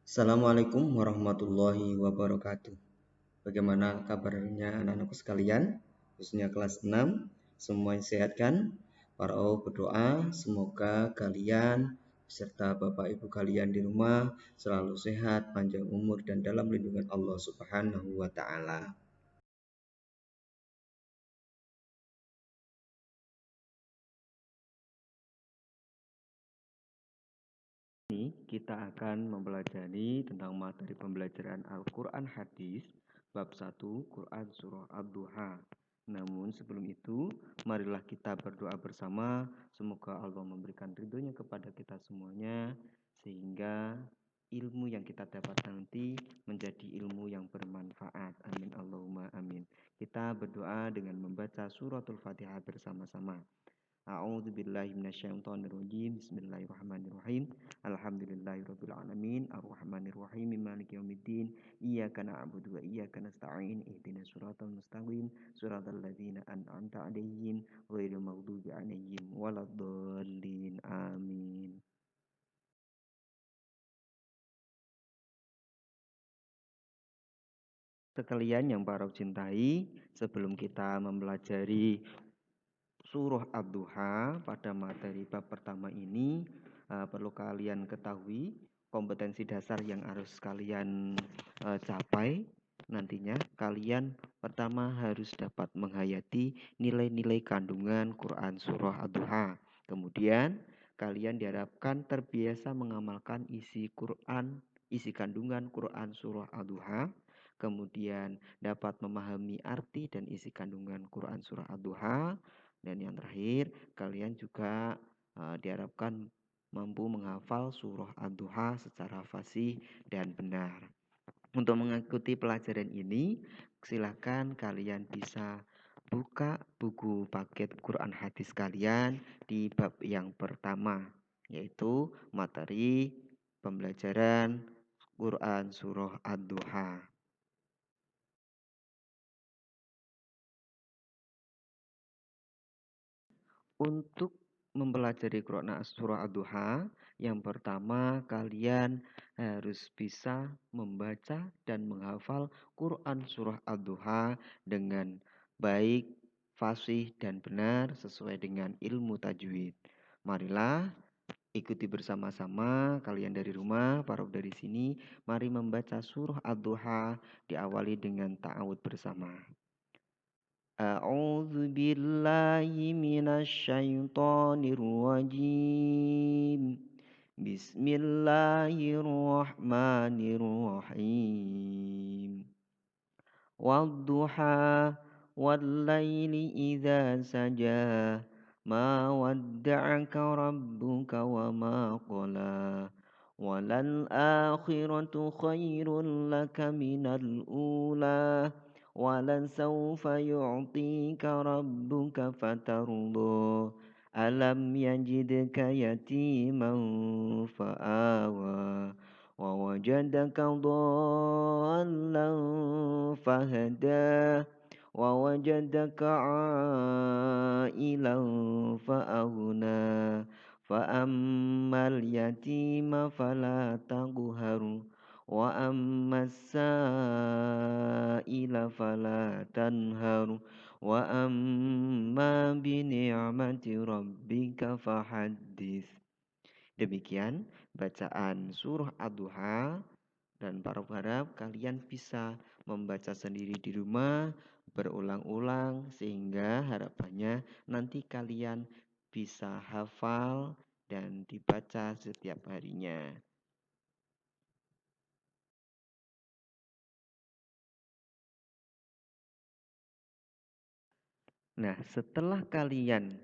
Assalamualaikum warahmatullahi wabarakatuh. Bagaimana kabarnya anak-anakku sekalian, khususnya kelas 6? Semuanya sehat kan? Para berdoa semoga kalian beserta Bapak Ibu kalian di rumah selalu sehat, panjang umur dan dalam lindungan Allah Subhanahu wa taala. Ini kita akan mempelajari tentang materi pembelajaran Al-Quran Hadis bab 1 Quran Surah Ad-Duha. Namun sebelum itu, marilah kita berdoa bersama. Semoga Allah memberikan ridhonya kepada kita semuanya, sehingga ilmu yang kita dapat nanti menjadi ilmu yang bermanfaat. Amin Allahumma amin. Kita berdoa dengan membaca suratul Fatihah bersama-sama. A'udzu billahi minasyaitonir rajim. Bismillahirrahmanirrahim. Alhamdulillahirabbil alamin. Arrahmanir rahim. Maliki yaumiddin. Iyyaka na'budu wa iyyaka nasta'in. Ihdinas siratal mustaqim. Siratal ladzina an'amta 'alaihim ghairil maghdubi 'alaihim waladdallin. Amin. Sekalian yang para cintai, sebelum kita mempelajari Surah Ad-Duha pada materi bab pertama ini perlu kalian ketahui kompetensi dasar yang harus kalian capai. Nantinya kalian pertama harus dapat menghayati nilai-nilai kandungan Quran Surah Ad-Duha. Kemudian kalian diharapkan terbiasa mengamalkan isi kandungan Quran Surah Ad-Duha. Kemudian dapat memahami arti dan isi kandungan Quran Surah Ad-Duha. Dan yang terakhir, kalian juga diharapkan mampu menghafal surah Ad-Duha secara fasih dan benar. Untuk mengikuti pelajaran ini, silakan kalian bisa buka buku paket Quran Hadis kalian di bab yang pertama, yaitu materi pembelajaran Quran Surah Ad-Duha. Untuk mempelajari Quran Surah Ad-Duha, yang pertama kalian harus bisa membaca dan menghafal Quran Surah Ad-Duha dengan baik, fasih dan benar sesuai dengan ilmu tajwid. Marilah ikuti bersama-sama kalian dari rumah, para dari sini, mari membaca surah Ad-Duha diawali dengan ta'awud bersama. أعوذ بالله من الشيطان الرجيم بسم الله الرحمن الرحيم والضحى والليل إذا سجى ما ودعك ربك وما قلى وللآخرة خير لك من الأولى ولسوف يعطيك ربك فترضى ألم يجدك يتيما فآوى ووجدك ضالا فهدى ووجدك عائلا فأغنى فأما اليتيم فلا تقهر وأما السائل فلا تنهر وأما بنعمة ربك فحدث. Demikian bacaan surah Ad-Duha, dan para harap kalian bisa membaca sendiri di rumah berulang-ulang sehingga harapannya nanti kalian bisa hafal dan dibaca setiap harinya. Nah, setelah kalian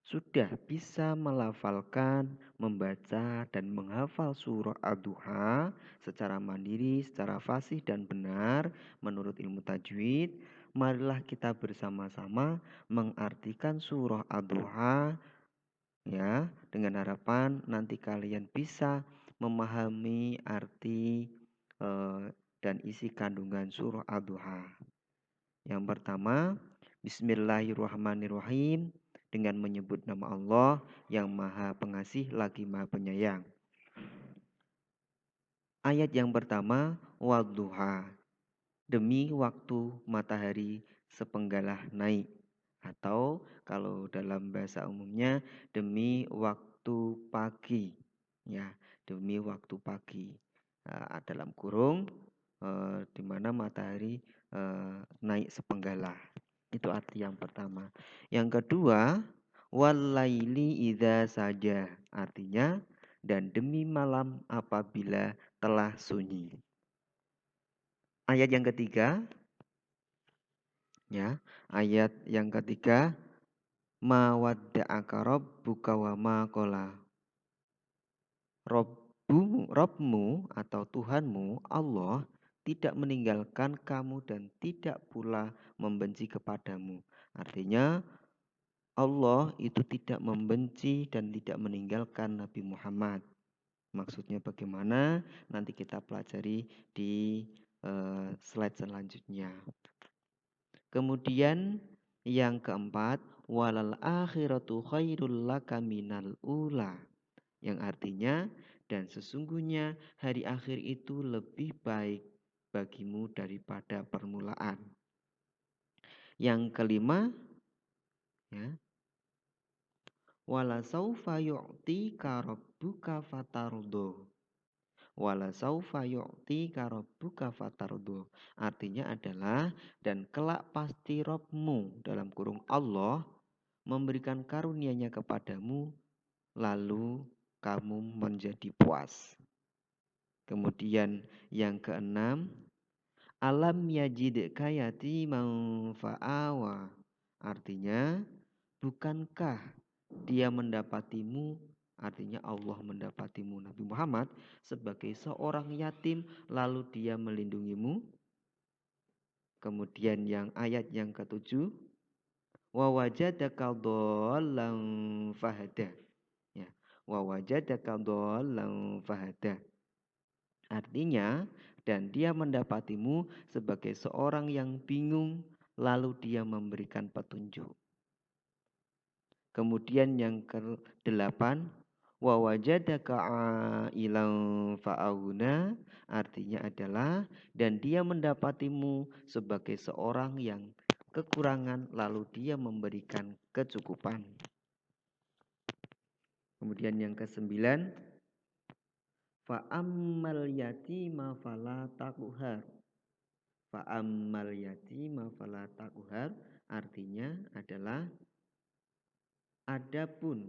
sudah bisa melafalkan, membaca, dan menghafal surah Ad-Duha secara mandiri, secara fasih dan benar menurut ilmu tajwid, marilah kita bersama-sama mengartikan surah Ad-Duha ya, dengan harapan nanti kalian bisa memahami arti dan isi kandungan surah Ad-Duha. Yang pertama, Bismillahirrahmanirrahim, dengan menyebut nama Allah yang Maha Pengasih lagi Maha Penyayang. Ayat yang pertama, wadduha, demi waktu matahari sepenggalah naik. Atau kalau dalam bahasa umumnya, demi waktu pagi. Ya, demi waktu pagi. Dalam kurung, di mana matahari naik sepenggalah. Itu arti yang pertama. Yang kedua, walaili idza saja. Artinya, dan demi malam apabila telah sunyi. Ayat yang ketiga, ya, ayat yang ketiga, ma wadda'aka rabbuka wa ma qala. Robmu atau Tuhanmu Allah tidak meninggalkan kamu dan tidak pula membenci kepadamu. Artinya Allah itu tidak membenci dan tidak meninggalkan Nabi Muhammad. Maksudnya bagaimana? Nanti kita pelajari di slide selanjutnya. Kemudian yang keempat, walal akhiratu khairul laka minal ula. Yang artinya, dan sesungguhnya hari akhir itu lebih baik bagimu daripada permulaan. Yang kelima, ya, wala saufa yu'tika rabbuka fatardo. Wala saufa yu'tika rabbuka fatardo. Artinya adalah, dan kelak pasti Rabbmu dalam kurung Allah memberikan karunia-Nya kepadamu, lalu kamu menjadi puas. Kemudian yang keenam, alam yajidka yatiman fa'awa. Artinya, bukankah dia mendapatimu, artinya Allah mendapatimu Nabi Muhammad sebagai seorang yatim lalu dia melindungimu. Kemudian yang ayat yang ketujuh, wa wajadaka dhallan fahada. Ya, wa wajadaka dhallan fahada. Artinya, dan dia mendapatimu sebagai seorang yang bingung, lalu dia memberikan petunjuk. Kemudian yang ke-8, wa wajadaka ailan fa'auna, artinya adalah, dan dia mendapatimu sebagai seorang yang kekurangan, lalu dia memberikan kecukupan. Kemudian yang ke-9, fa'ammal yatima fala taqhar. Fa'ammal yatima fala taqhar, artinya adalah, adapun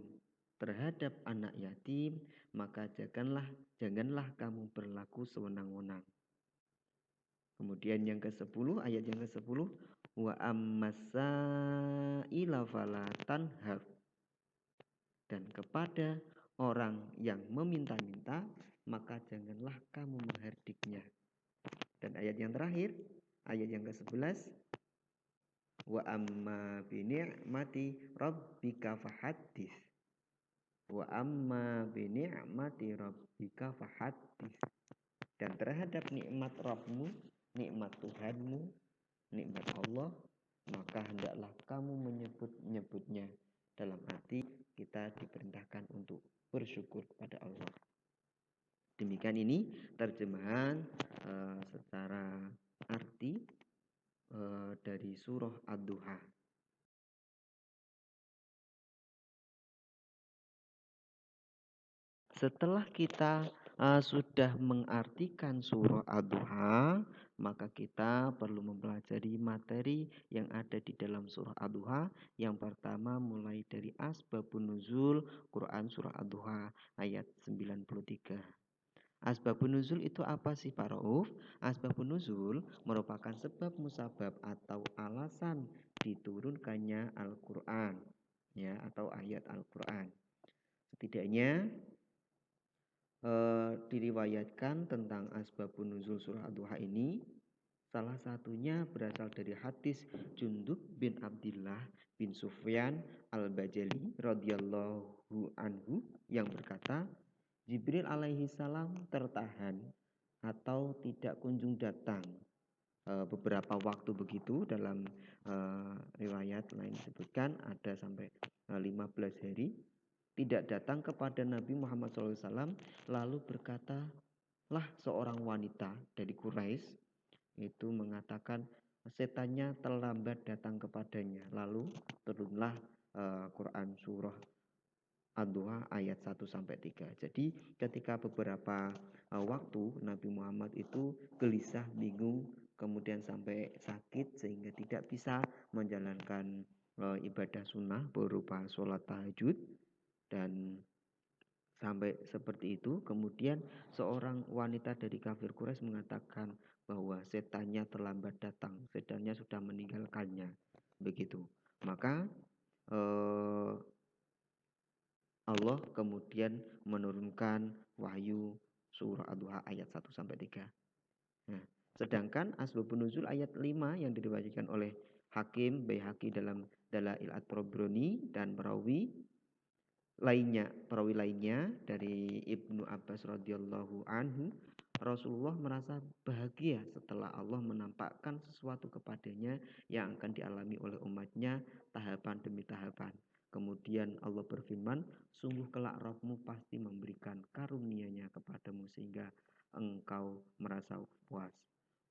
terhadap anak yatim, maka janganlah kamu berlaku sewenang-wenang. Kemudian yang ke-10, ayat yang ke-10, wa ammasaila fala tanhar. Dan kepada orang yang meminta-minta, maka janganlah kamu menghardiknya. Dan ayat yang terakhir, ayat yang ke-11, wa amma bi ni'mati rabbika fahaddits. Wa amma bi ni'mati rabbika fahaddits. Dan terhadap nikmat Rabbmu, nikmat Tuhanmu, nikmat Allah, maka hendaklah kamu menyebut-nyebutnya. Dalam arti kita diperintahkan untuk bersyukur kepada Allah. Demikian ini terjemahan secara arti dari surah Ad-Duha. Setelah kita sudah mengartikan surah Ad-Duha, maka kita perlu mempelajari materi yang ada di dalam surah Ad-Duha. Yang pertama mulai dari asbabun nuzul Quran surah Ad-Duha ayat 93. Asbabun nuzul itu apa sih Pak Rauf? Asbabun nuzul merupakan sebab musabab atau alasan diturunkannya Al-Quran, ya, atau ayat Al-Quran. Setidaknya diriwayatkan tentang asbabun nuzul surah Ad-Duha ini, salah satunya berasal dari hadis Jundub bin Abdillah bin Sufyan al-Bajali radhiyallahu anhu yang berkata, Jibril alaihi salam tertahan atau tidak kunjung datang beberapa waktu begitu. Dalam riwayat lain disebutkan ada sampai 15 hari tidak datang kepada Nabi Muhammad SAW, lalu berkata, Lah seorang wanita dari Quraisy itu mengatakan setannya terlambat datang kepadanya. Lalu turunlah Quran surah Ad-Duha ayat 1 sampai 3. Jadi ketika beberapa waktu Nabi Muhammad itu gelisah, bingung, kemudian sampai sakit sehingga tidak bisa menjalankan ibadah sunnah berupa sholat tahajud dan sampai seperti itu, kemudian seorang wanita dari kafir Quraisy mengatakan bahwa setannya terlambat datang, setannya sudah meninggalkannya. Begitu. Maka Allah kemudian menurunkan wahyu surah Ad-Duha ayat 1 sampai 3. Nah, sedangkan asbabun nuzul ayat 5 yang diriwayatkan oleh Hakim Baihaqi dalam Dalail At-Tabrani dan perawi lainnya dari Ibnu Abbas radhiyallahu anhu, Rasulullah merasa bahagia setelah Allah menampakkan sesuatu kepadanya yang akan dialami oleh umatnya tahapan demi tahapan. Kemudian Allah berfirman, sungguh kelak Rabbmu pasti memberikan karunia-Nya kepadamu sehingga engkau merasa puas.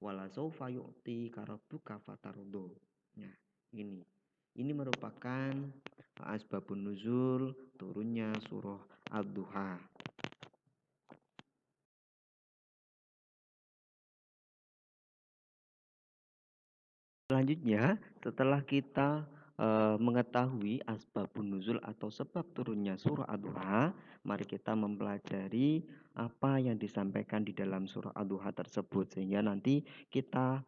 Wala saufa yu'tika rabbuka fatardo. Nah, ini merupakan asbabun nuzul turunnya surah Ad-Duha. Selanjutnya, setelah kita mengetahui asbabun nuzul atau sebab turunnya surah Ad-Duha, mari kita mempelajari apa yang disampaikan di dalam surah Ad-Duha tersebut sehingga nanti kita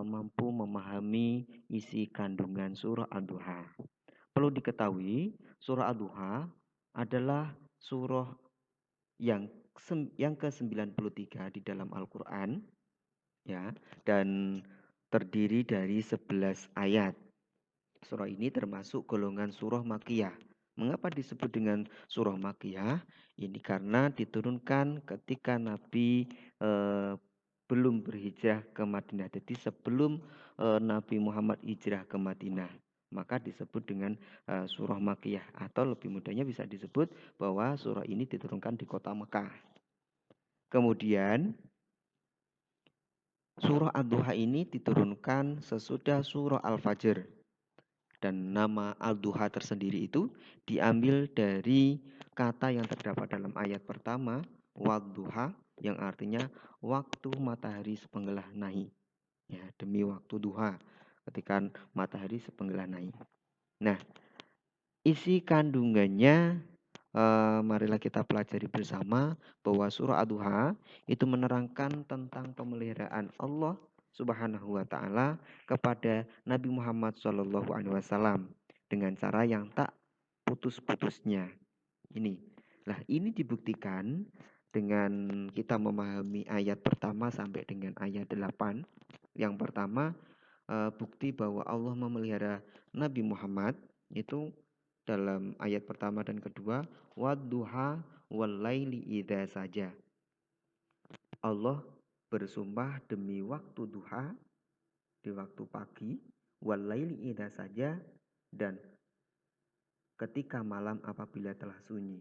mampu memahami isi kandungan surah Ad-Duha. Perlu diketahui, surah Ad-Duha adalah surah yang ke-93 di dalam Al-Qur'an, ya, dan terdiri dari 11 ayat. Surah ini termasuk golongan surah Makkiyah. Mengapa disebut dengan surah Makkiyah? Ini karena diturunkan ketika Nabi belum berhijrah ke Madinah. Jadi sebelum Nabi Muhammad hijrah ke Madinah, maka disebut dengan surah Makkiyah, atau lebih mudahnya bisa disebut bahwa surah ini diturunkan di kota Mekah. Kemudian surah Ad-Duha ini diturunkan sesudah surah Al-Fajr. Dan nama Al-Duha tersendiri itu diambil dari kata yang terdapat dalam ayat pertama, Wadduha, yang artinya waktu matahari sepenggelah naik. Ya, demi waktu duha, ketika matahari sepenggelah naik. Nah, isi kandungannya marilah kita pelajari bersama bahwa surah Ad-Duha itu menerangkan tentang pemeliharaan Allah Subhanahu wa taala kepada Nabi Muhammad SAW dengan cara yang tak putus-putusnya. Ini dibuktikan dengan kita memahami ayat pertama sampai dengan ayat 8. Yang pertama, bukti bahwa Allah memelihara Nabi Muhammad itu dalam ayat pertama dan kedua, wadduha walaili idza saja. Allah bersumpah demi waktu duha, di waktu pagi, walaili idza saja, dan ketika malam apabila telah sunyi.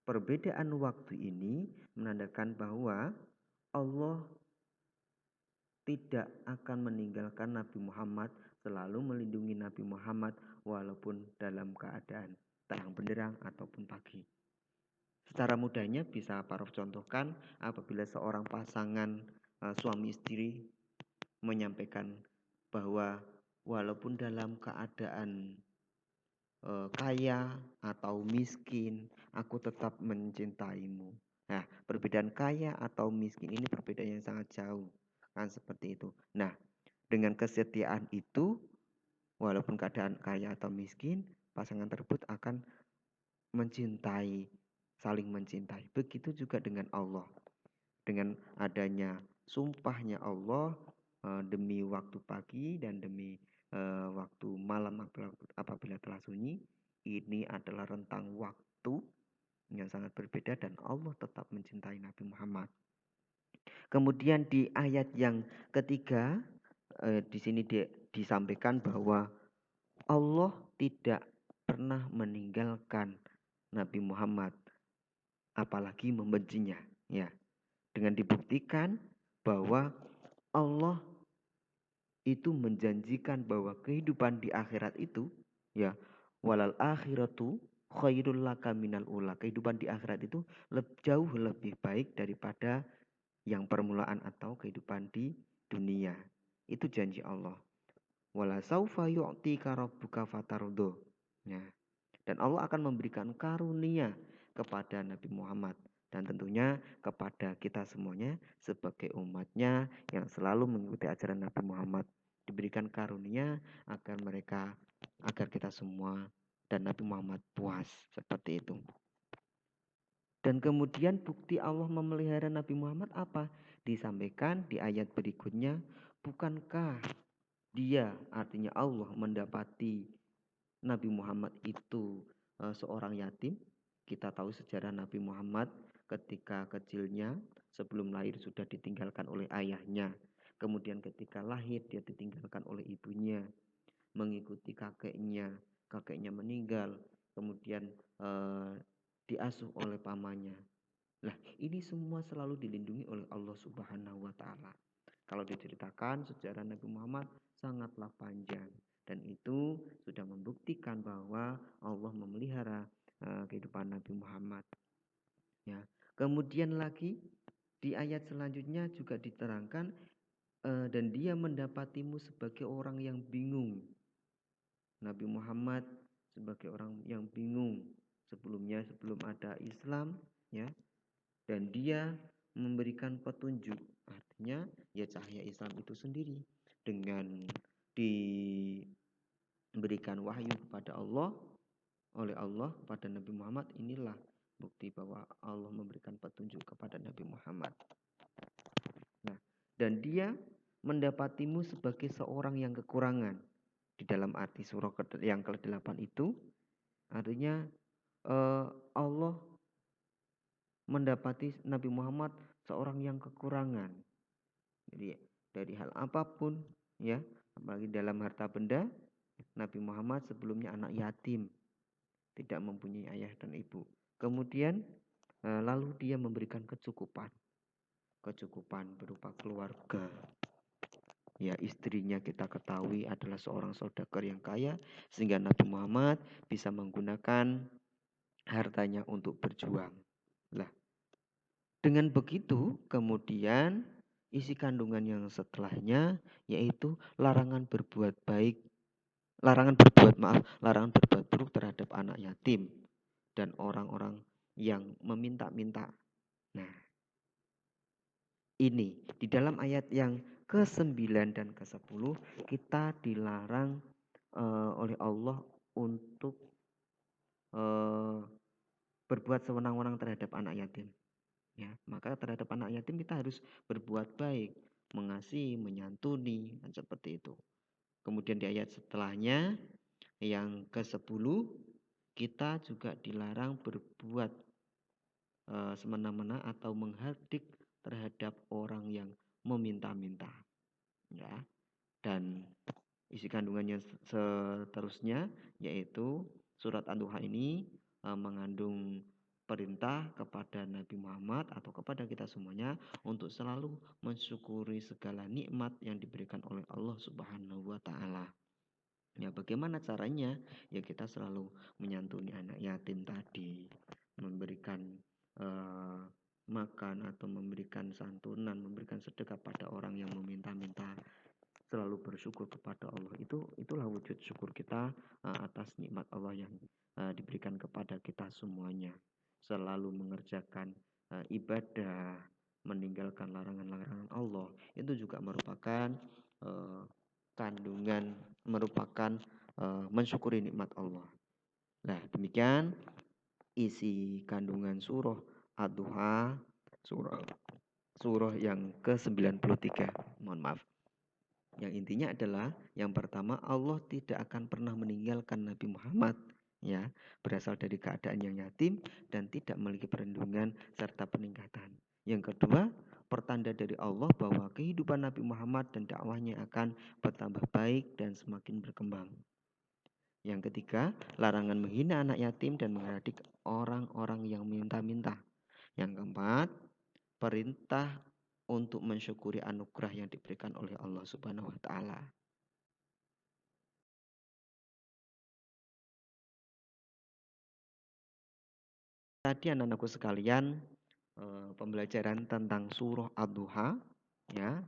Perbedaan waktu ini menandakan bahwa Allah tidak akan meninggalkan Nabi Muhammad, selalu melindungi Nabi Muhammad walaupun dalam keadaan terang benderang ataupun pagi. Secara mudahnya bisa para contohkan apabila seorang pasangan suami istri menyampaikan bahwa walaupun dalam keadaan kaya atau miskin, aku tetap mencintaimu. Nah, perbedaan kaya atau miskin ini perbedaan yang sangat jauh. Kan seperti itu. Nah, dengan kesetiaan itu, walaupun keadaan kaya atau miskin, pasangan tersebut akan mencintai, saling mencintai. Begitu juga dengan Allah. Dengan adanya sumpahnya Allah demi waktu pagi dan demi waktu malam apabila telah sunyi, ini adalah rentang waktu yang sangat berbeda dan Allah tetap mencintai Nabi Muhammad. Kemudian di ayat yang ketiga, di sini disampaikan bahwa Allah tidak pernah meninggalkan Nabi Muhammad, apalagi membencinya. Ya, Dengan dibuktikan bahwa Allah itu menjanjikan bahwa kehidupan di akhirat itu, ya, walal akhiratu khairul laka minal ula. Kehidupan di akhirat itu jauh lebih baik daripada yang permulaan atau kehidupan di dunia. Itu janji Allah. Wala saufa yu'tika rabbuka fatardo. Ya. Dan Allah akan memberikan karunia kepada Nabi Muhammad. Dan tentunya kepada kita semuanya sebagai umatnya yang selalu mengikuti ajaran Nabi Muhammad. Diberikan karunia agar kita semua dan Nabi Muhammad puas. Seperti itu. Dan kemudian bukti Allah memelihara Nabi Muhammad apa? Disampaikan di ayat berikutnya, bukankah dia, artinya Allah, mendapati Nabi Muhammad itu seorang yatim? Kita tahu sejarah Nabi Muhammad ketika kecilnya, sebelum lahir sudah ditinggalkan oleh ayahnya. Kemudian ketika lahir dia ditinggalkan oleh ibunya, mengikuti kakeknya. Kakeknya meninggal, kemudian diasuh oleh pamannya. Nah, ini semua selalu dilindungi oleh Allah Subhanahu wa taala. Kalau diceritakan sejarah Nabi Muhammad sangatlah panjang dan itu sudah membuktikan bahwa Allah memelihara kehidupan Nabi Muhammad. Ya. Kemudian lagi di ayat selanjutnya juga diterangkan dan dia mendapatimu sebagai orang yang bingung. Nabi Muhammad sebagai orang yang bingung sebelum ada Islam, ya, dan dia memberikan petunjuk, artinya ya cahaya Islam itu sendiri dengan diberikan wahyu kepada Allah oleh Allah kepada Nabi Muhammad. Inilah bukti bahwa Allah memberikan petunjuk kepada Nabi Muhammad. Nah, dan dia mendapatimu sebagai seorang yang kekurangan. Di dalam arti surah yang ke-8 itu artinya Allah mendapati Nabi Muhammad seorang yang kekurangan. Jadi dari hal apapun, ya, apalagi dalam harta benda, Nabi Muhammad sebelumnya anak yatim, tidak mempunyai ayah dan ibu. Kemudian lalu dia memberikan kecukupan berupa keluarga. Ya, istrinya kita ketahui adalah seorang saudagar yang kaya, sehingga Nabi Muhammad bisa menggunakan hartanya untuk berjuang. Lah, dengan begitu kemudian isi kandungan yang setelahnya yaitu larangan berbuat buruk terhadap anak yatim dan orang-orang yang meminta-minta. Nah, ini di dalam ayat yang ke-9 dan ke-10 kita dilarang oleh Allah untuk berbuat sewenang-wenang terhadap anak yatim. Ya, maka terhadap anak yatim kita harus berbuat baik, mengasihi, menyantuni, dan seperti itu. Kemudian di ayat setelahnya yang ke-10 kita juga dilarang berbuat semena-mena atau menghardik terhadap orang yang meminta-minta. Ya. Dan isi kandungannya seterusnya yaitu surat An-Duha ini mengandung perintah kepada Nabi Muhammad atau kepada kita semuanya untuk selalu mensyukuri segala nikmat yang diberikan oleh Allah Subhanahu wa taala. Ya, bagaimana caranya? Ya kita selalu menyantuni anak yatim tadi, memberikan makan atau memberikan santunan, memberikan sedekah pada orang yang meminta-minta, selalu bersyukur kepada Allah. Itulah wujud syukur kita atas nikmat Allah yang diberikan kepada kita semuanya. Selalu mengerjakan ibadah, meninggalkan larangan-larangan Allah, itu juga merupakan mensyukuri nikmat Allah. Nah, demikian isi kandungan surah Ad-Duha, surah yang ke-93. Mohon maaf. Yang intinya adalah yang pertama, Allah tidak akan pernah meninggalkan Nabi Muhammad, ya, berasal dari keadaan yang yatim dan tidak memiliki perlindungan serta peningkatan. Yang kedua, pertanda dari Allah bahwa kehidupan Nabi Muhammad dan dakwahnya akan bertambah baik dan semakin berkembang. Yang ketiga, larangan menghina anak yatim dan menghardik orang-orang yang minta-minta. Yang keempat, perintah untuk mensyukuri anugerah yang diberikan oleh Allah Subhanahu wa taala. Tadi anak-anakku sekalian, pembelajaran tentang surah Ad-Duha ya.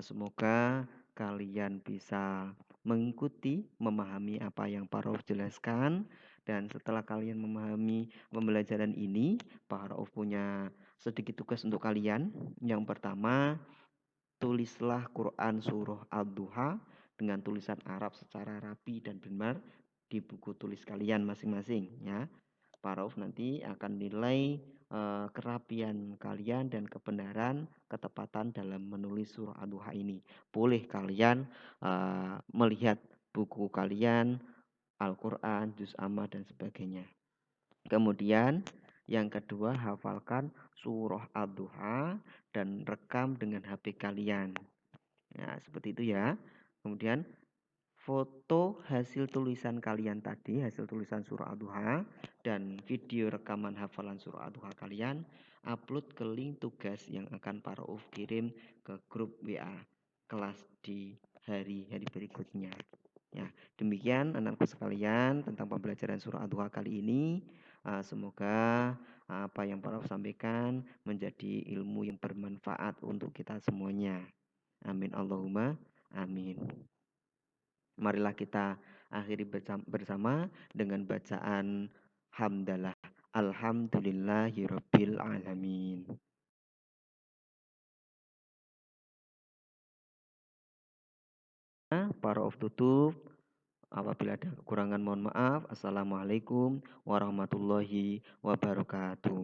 Semoga kalian bisa mengikuti, memahami apa yang Pak Rauf jelaskan. Dan setelah kalian memahami pembelajaran ini, Pak Rauf punya sedikit tugas untuk kalian. Yang pertama, tulislah Quran surah Ad-Duha dengan tulisan Arab secara rapi dan benar di buku tulis kalian masing-masing ya. Pak Rauf nanti akan nilai kerapian kalian dan kebenaran, ketepatan dalam menulis surah Ad-Duha ini. Boleh kalian melihat buku kalian, Al-Quran, Juz Amma, dan sebagainya. Kemudian yang kedua, hafalkan surah Ad-Duha dan rekam dengan HP kalian. Ya, seperti itu ya. Kemudian foto hasil tulisan kalian tadi, hasil tulisan surah Ad-Duha dan video rekaman hafalan surah Ad-Duha kalian, upload ke link tugas yang akan Pak Rauf kirim ke grup WA kelas di hari-hari berikutnya. Ya, demikian anakku sekalian tentang pembelajaran surah Ad-Duha kali ini. Semoga apa yang Pak Rauf sampaikan menjadi ilmu yang bermanfaat untuk kita semuanya. Amin Allahumma amin. Marilah kita akhiri bersama dengan bacaan hamdalah. Alhamdulillahirabbil alamin. Para of tutup. Apabila ada kekurangan mohon maaf. Assalamualaikum warahmatullahi wabarakatuh.